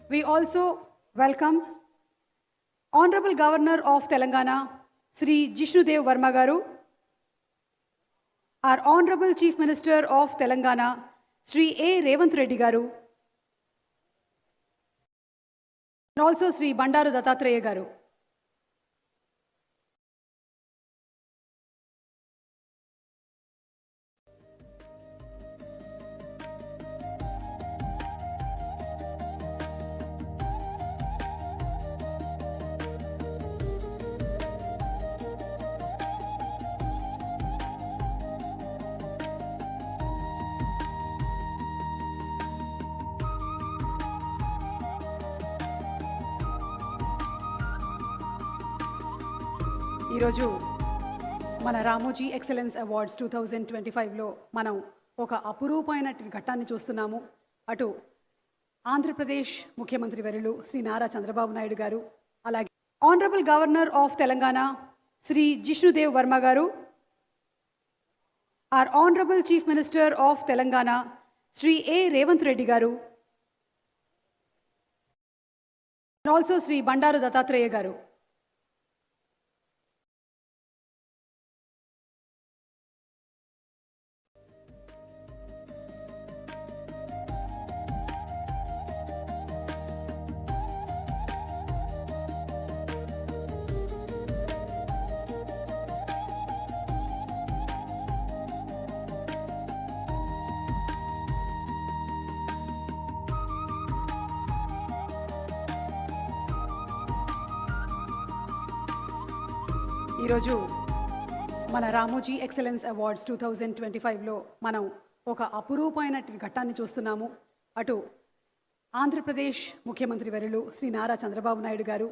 We also welcome Honorable Governor of Telangana, Sri Jishnudev Varma Garu, our Honorable Chief Minister of Telangana, Sri A. Revanth Reddy Garu, and also Sri Bandaru Dattatreya Garu. ఈరోజు మన Ramoji excellence awards 2025లో మనం ఒక అపురూపమైన ఘట్టాన్ని చూస్తున్నాము. అటు ఆంధ్రప్రదేశ్ ముఖ్యమంత్రి వర్యులు శ్రీ నారా చంద్రబాబు నాయుడు గారు, అలాగే honourable governor of Telangana Shri Jishnu Dev Varma garu, our Honorable Chief Minister of Telangana, Sri A. Revanth Reddy Garu, and also Sri Bandaru Dattatreya Garu. ఈరోజు మన రామోజీ ఎక్సలెన్స్ అవార్డ్స్ 2025లో మనం ఒక అపురూపమైన ఘట్టాన్ని చూస్తున్నాము. అటు ఆంధ్రప్రదేశ్ ముఖ్యమంత్రి వర్యులు శ్రీ నారా చంద్రబాబు నాయుడు గారు